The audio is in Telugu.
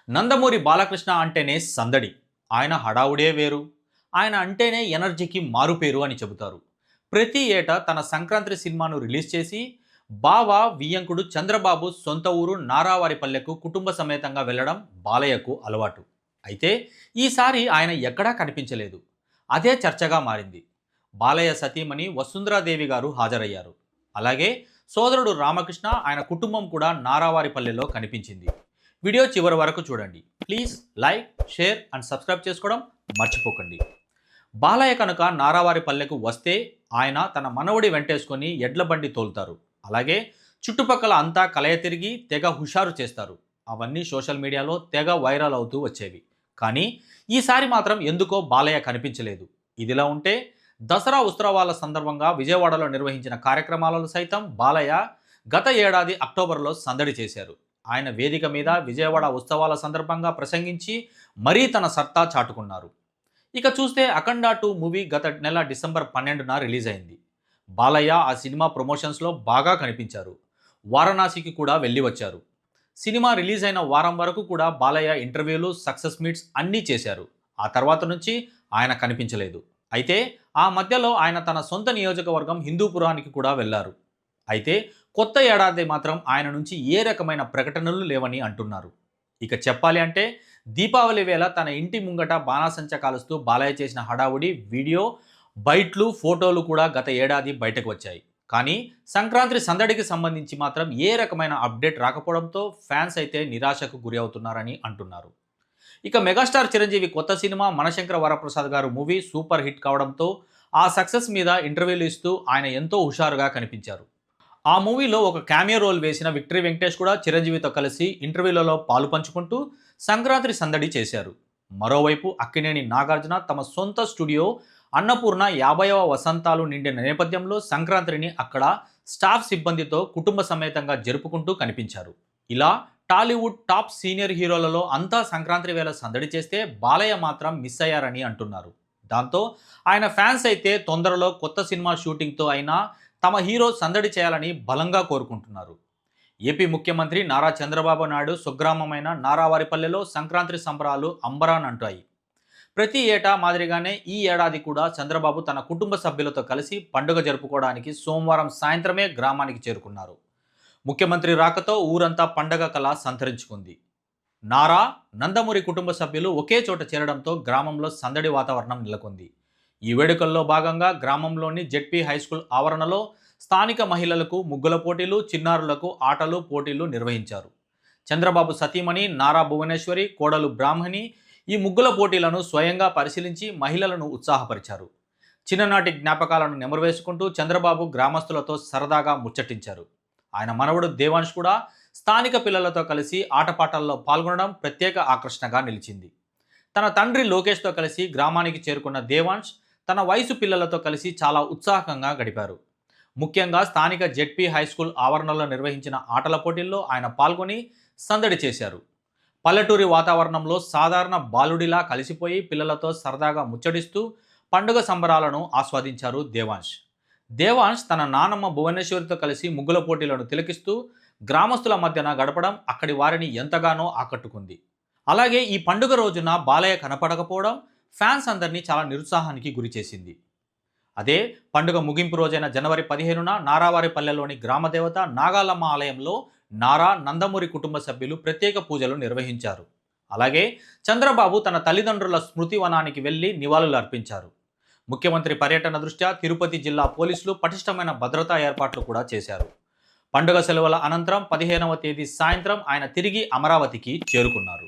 నందమూరి బాలకృష్ణ అంటేనే సందడి. ఆయన హడావుడే వేరు. ఆయన అంటేనే ఎనర్జీకి మారుపేరు అని చెబుతారు. ప్రతి ఏటా తన సంక్రాంతి సినిమాను రిలీజ్ చేసి బావ వియ్యంకుడు చంద్రబాబు సొంత ఊరు నారావారిపల్లెకు కుటుంబ సమేతంగా వెళ్లడం బాలయ్యకు అలవాటు. అయితే ఈసారి ఆయన ఎక్కడా కనిపించలేదు. అదే చర్చగా మారింది. బాలయ్య సతీమణి వసుంధరాదేవి గారు హాజరయ్యారు. అలాగే సోదరుడు రామకృష్ణ ఆయన కుటుంబం కూడా నారావారిపల్లెలో కనిపించింది. వీడియో చివరి వరకు చూడండి. Please like, share and subscribe చేసుకోవడం మర్చిపోకండి. బాలయ్య కనుక నారావారి పల్లెకు వస్తే ఆయన తన మనవడి వెంటేసుకొని ఎడ్ల బండి తోలుతారు. అలాగే చుట్టుపక్కల అంతా కలయ తిరిగి తెగ హుషారు చేస్తారు. అవన్నీ సోషల్ మీడియాలో తెగ వైరల్ అవుతూ వచ్చేవి. కానీ ఈసారి మాత్రం ఎందుకో బాలయ్య కనిపించలేదు. ఇదిలా ఉంటే దసరా ఉత్సవాల సందర్భంగా విజయవాడలో నిర్వహించిన కార్యక్రమాలలో సైతం బాలయ్య గత ఏడాది అక్టోబర్లో సందడి చేశారు. ఆయన వేదిక మీద విజయవాడ ఉత్సవాల సందర్భంగా ప్రసంగించి మరీ తన సత్తా చాటుకున్నారు. ఇక చూస్తే అఖండ 2 మూవీ గత నెల డిసెంబర్ 12న రిలీజ్ అయింది. బాలయ్య ఆ సినిమా ప్రమోషన్స్లో బాగా కనిపించారు. వారణాసికి కూడా వెళ్ళి వచ్చారు. సినిమా రిలీజ్ అయిన వారం వరకు కూడా బాలయ్య ఇంటర్వ్యూలు, సక్సెస్ మీట్స్ అన్నీ చేశారు. ఆ తర్వాత నుంచి ఆయన కనిపించలేదు. అయితే ఆ మధ్యలో ఆయన తన సొంత నియోజకవర్గం హిందూపురానికి కూడా వెళ్లారు. అయితే కొత్త ఏడాది మాత్రం ఆయన నుంచి ఏ రకమైన ప్రకటనలు లేవని అంటున్నారు. ఇక చెప్పాలి అంటే దీపావళి వేళ తన ఇంటి ముంగట బాణాసంచ కాలుస్తూ బాలయ్య చేసిన హడావుడి వీడియో, బైట్లు, ఫోటోలు కూడా గత ఏడాది బయటకు వచ్చాయి. కానీ సంక్రాంతి సందడికి సంబంధించి మాత్రం ఏ రకమైన అప్డేట్ రాకపోవడంతో ఫ్యాన్స్ అయితే నిరాశకు గురి అవుతున్నారని అంటున్నారు. ఇక మెగాస్టార్ చిరంజీవి కొత్త సినిమా మనశంకర వరప్రసాద్ గారు మూవీ సూపర్ హిట్ కావడంతో ఆ సక్సెస్ మీద ఇంటర్వ్యూలు ఇస్తూ ఆయన ఎంతో హుషారుగా కనిపించారు. ఆ మూవీలో ఒక క్యామియో రోల్ వేసిన విక్టరీ వెంకటేష్ కూడా చిరంజీవితో కలిసి ఇంటర్వ్యూలలో పాలు పంచుకుంటూ సంక్రాంతి సందడి చేశారు. మరోవైపు అక్కినేని నాగార్జున తమ సొంత స్టూడియో అన్నపూర్ణ 50వ వసంతాలు నిండిన నేపథ్యంలో సంక్రాంతిని అక్కడ స్టాఫ్ సిబ్బందితో కుటుంబ సమేతంగా జరుపుకుంటూ కనిపించారు. ఇలా టాలీవుడ్ టాప్ సీనియర్ హీరోలలో అంతా సంక్రాంతి వేళ సందడి చేస్తే బాలయ్య మాత్రం మిస్ అయ్యారని అంటున్నారు. దాంతో ఆయన ఫ్యాన్స్ అయితే తొందరలో కొత్త సినిమా షూటింగ్తో అయినా తమ హీరో సందడి చేయాలని బలంగా కోరుకుంటున్నారు. ఏపీ ముఖ్యమంత్రి నారా చంద్రబాబు నాయుడు స్వగ్రామమైన నారావారిపల్లెలో సంక్రాంతి సంబరాలు అంబరానంటాయి. ప్రతి ఏటా మాదిరిగానే ఈ ఏడాది కూడా చంద్రబాబు తన కుటుంబ సభ్యులతో కలిసి పండుగ జరుపుకోవడానికి సోమవారం సాయంత్రమే గ్రామానికి చేరుకున్నారు. ముఖ్యమంత్రి రాకతో ఊరంతా పండగ కళ సంతరించుకుంది. నారా, నందమూరి కుటుంబ సభ్యులు ఒకే చోట చేరడంతో గ్రామంలో సందడి వాతావరణం నెలకొంది. ఈ వేడుకల్లో భాగంగా గ్రామంలోని జెడ్పీ హైస్కూల్ ఆవరణలో స్థానిక మహిళలకు ముగ్గుల పోటీలు, చిన్నారులకు ఆటలు, పోటీలు నిర్వహించారు. చంద్రబాబు సతీమణి నారా భువనేశ్వరి, కోడలు బ్రాహ్మణి ఈ ముగ్గుల పోటీలను స్వయంగా పరిశీలించి మహిళలను ఉత్సాహపరిచారు. చిన్ననాటి జ్ఞాపకాలను నెమరువేసుకుంటూ చంద్రబాబు గ్రామస్తులతో సరదాగా ముచ్చటించారు. ఆయన మనవడు దేవాంశ్ కూడా స్థానిక పిల్లలతో కలిసి ఆటపాటల్లో పాల్గొనడం ప్రత్యేక ఆకర్షణగా నిలిచింది. తన తండ్రి లోకేష్తో కలిసి గ్రామానికి చేరుకున్న దేవాంశ్ తన వయసు పిల్లలతో కలిసి చాలా ఉత్సాహంగా గడిపారు. ముఖ్యంగా స్థానిక జెడ్పీ హైస్కూల్ ఆవరణలో నిర్వహించిన ఆటల పోటీల్లో ఆయన పాల్గొని సందడి చేశారు. పల్లెటూరి వాతావరణంలో సాధారణ బాలుడిలా కలిసిపోయి పిల్లలతో సరదాగా ముచ్చటిస్తూ పండుగ సంబరాలను ఆస్వాదించారు దేవాంశ్. దేవాంశ్ తన నానమ్మ భువనేశ్వరితో కలిసి ముగ్గుల పోటీలను తిలకిస్తూ గ్రామస్తుల మధ్యన గడపడం అక్కడి వారిని ఎంతగానో ఆకట్టుకుంది. అలాగే ఈ పండుగ రోజున బాలయ్య కనపడకపోవడం ఫ్యాన్స్ అందరినీ చాలా నిరుత్సాహానికి గురిచేసింది. అదే పండుగ ముగింపు రోజైన జనవరి 15న నారావారిపల్లెలోని గ్రామదేవత నాగాలమ్మ ఆలయంలో నారా, నందమూరి కుటుంబ సభ్యులు ప్రత్యేక పూజలు నిర్వహించారు. అలాగే చంద్రబాబు తన తల్లిదండ్రుల స్మృతి వనానికి వెళ్లి నివాళులు అర్పించారు. ముఖ్యమంత్రి పర్యటన దృష్ట్యా తిరుపతి జిల్లా పోలీసులు పటిష్టమైన భద్రతా ఏర్పాట్లు కూడా చేశారు. పండుగ సెలవుల అనంతరం 15వ తేదీ సాయంత్రం ఆయన తిరిగి అమరావతికి చేరుకున్నారు.